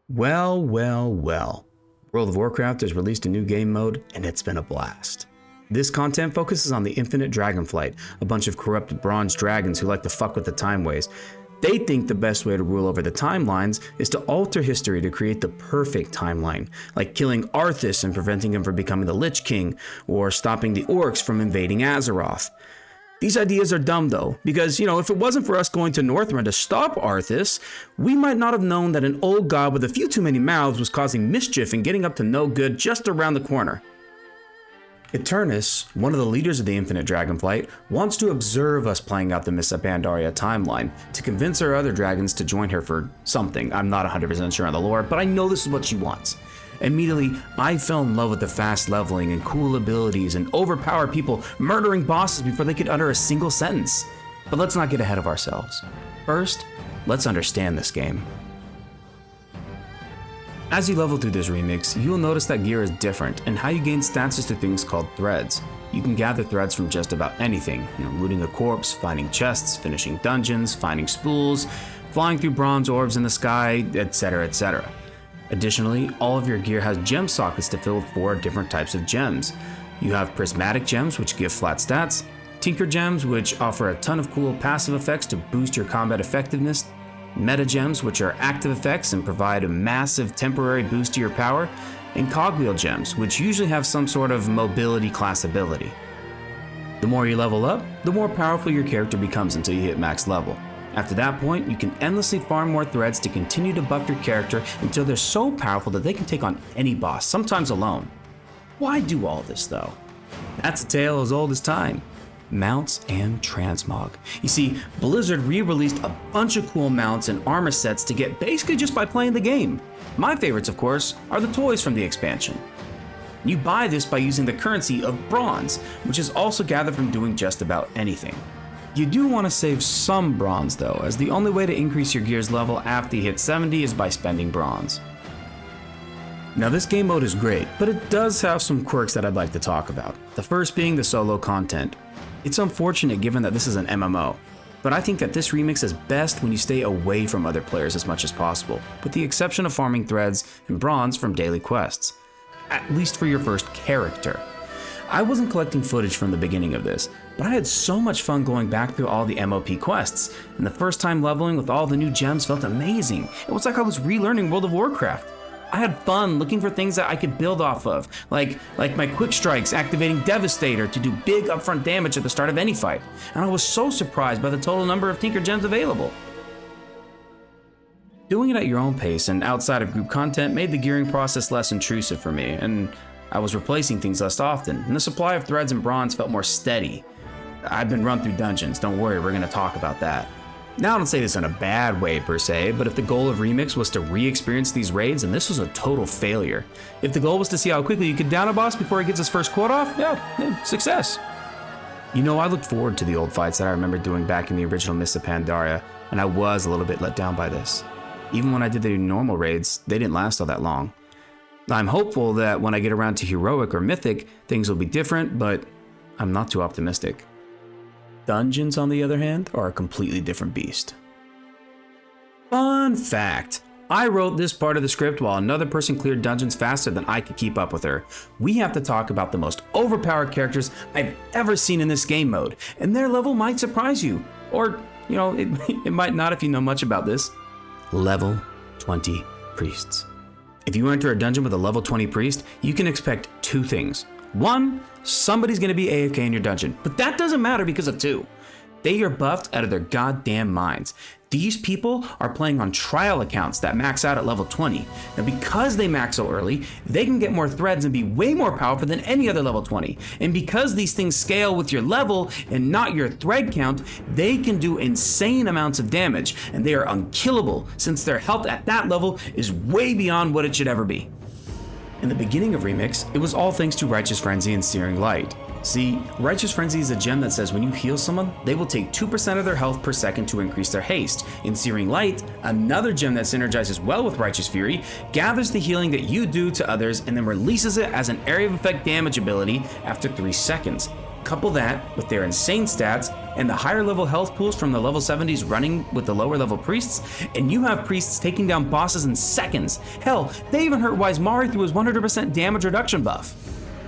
Well, well, well. World of Warcraft has released a new game mode, and it's been a blast. This content focuses on the infinite dragonflight, a bunch of corrupted bronze dragons who like to fuck with the timeways. They think the best way to rule over the timelines is to alter history to create the perfect timeline, like killing Arthas and preventing him from becoming the Lich King, or stopping the orcs from invading Azeroth. These ideas are dumb though, because, if it wasn't for us going to Northrend to stop Arthas, we might not have known that an old god with a few too many mouths was causing mischief and getting up to no good just around the corner. Eternus, one of the leaders of the Infinite Dragonflight, wants to observe us playing out the Mists of Pandaria timeline to convince her other dragons to join her for something. I'm not 100% sure on the lore, but I know this is what she wants. Immediately, I fell in love with the fast leveling and cool abilities and overpowered people murdering bosses before they could utter a single sentence. But let's not get ahead of ourselves. First, let's understand this game. As you level through this remix, you will notice that gear is different, and how you gain stats is through things called threads. You can gather threads from just about anything, looting a corpse, finding chests, finishing dungeons, finding spools, flying through bronze orbs in the sky, etc, etc. Additionally, all of your gear has gem sockets to fill with 4 different types of gems. You have prismatic gems, which give flat stats, tinker gems, which offer a ton of cool passive effects to boost your combat effectiveness, meta gems, which are active effects and provide a massive temporary boost to your power, and cogwheel gems, which usually have some sort of mobility class ability. The more you level up, the more powerful your character becomes until you hit max level. After that point, you can endlessly farm more threads to continue to buff your character until they're so powerful that they can take on any boss, sometimes alone. Why do all this though? That's a tale as old as time. Mounts and transmog. You see, Blizzard re-released a bunch of cool mounts and armor sets to get basically just by playing the game. My favorites, of course, are the toys from the expansion. You buy this by using the currency of bronze, which is also gathered from doing just about anything. You do want to save some bronze though, as the only way to increase your gear's level after you hit 70 is by spending bronze. Now this game mode is great, but it does have some quirks that I'd like to talk about. The first being the solo content. It's unfortunate given that this is an MMO, but I think that this remix is best when you stay away from other players as much as possible, with the exception of farming threads and bronze from daily quests. At least for your first character. I wasn't collecting footage from the beginning of this, but I had so much fun going back through all the MOP quests, and the first time leveling with all the new gems felt amazing. It was like I was relearning World of Warcraft. I had fun looking for things that I could build off of, like my quick strikes activating Devastator to do big upfront damage at the start of any fight, and I was so surprised by the total number of Tinker Gems available. Doing it at your own pace and outside of group content made the gearing process less intrusive for me, and I was replacing things less often, and the supply of threads and bronze felt more steady. I've been run through dungeons, don't worry, we're gonna talk about that. Now I don't say this in a bad way per se, but if the goal of Remix was to re-experience these raids, then this was a total failure. If the goal was to see how quickly you could down a boss before he gets his first quote off, yeah, success. I looked forward to the old fights that I remember doing back in the original Mists of Pandaria, and I was a little bit let down by this. Even when I did the normal raids, they didn't last all that long. I'm hopeful that when I get around to Heroic or Mythic, things will be different, but I'm not too optimistic. Dungeons, on the other hand, are a completely different beast. Fun fact, I wrote this part of the script while another person cleared dungeons faster than I could keep up with her. We have to talk about the most overpowered characters I've ever seen in this game mode, and their level might surprise you. Or, it might not if you know much about this. Level 20 priests. If you enter a dungeon with a level 20 priest, you can expect 2 things. 1, somebody's gonna be AFK in your dungeon, but that doesn't matter because of 2. They are buffed out of their goddamn minds. These people are playing on trial accounts that max out at level 20. Now because they max so early, they can get more threads and be way more powerful than any other level 20. And because these things scale with your level and not your thread count, they can do insane amounts of damage, and they are unkillable since their health at that level is way beyond what it should ever be. In the beginning of Remix, it was all thanks to Righteous Frenzy and Searing Light. See, Righteous Frenzy is a gem that says when you heal someone, they will take 2% of their health per second to increase their haste. In Searing Light, another gem that synergizes well with Righteous Fury, gathers the healing that you do to others and then releases it as an area of effect damage ability after 3 seconds. Couple that with their insane stats and the higher level health pools from the level 70s running with the lower level priests, and you have priests taking down bosses in seconds. Hell, they even hurt Mari through his 100% damage reduction buff.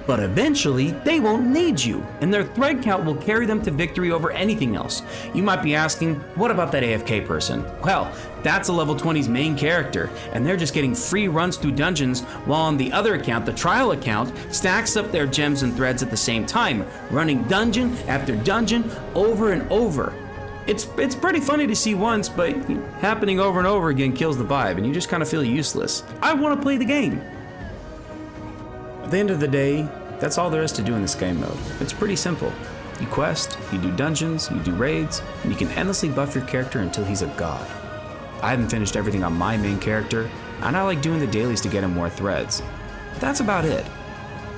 But eventually, they won't need you, and their thread count will carry them to victory over anything else. You might be asking, what about that AFK person? Well, that's a level 20's main character, and they're just getting free runs through dungeons, while on the other account, the trial account, stacks up their gems and threads at the same time, running dungeon after dungeon over and over. It's pretty funny to see once, but happening over and over again kills the vibe, and you just kind of feel useless. I want to play the game. At the end of the day, that's all there is to do in this game mode. It's pretty simple. You quest, you do dungeons, you do raids, and you can endlessly buff your character until he's a god. I haven't finished everything on my main character, and I like doing the dailies to get him more threads. But that's about it.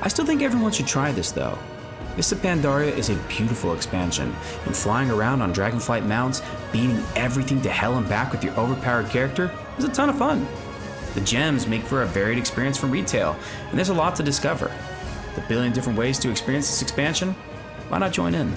I still think everyone should try this though. Mists of Pandaria is a beautiful expansion, and flying around on dragonflight mounts, beating everything to hell and back with your overpowered character is a ton of fun. The gems make for a varied experience from retail, and there's a lot to discover. The billion different ways to experience this expansion, why not join in?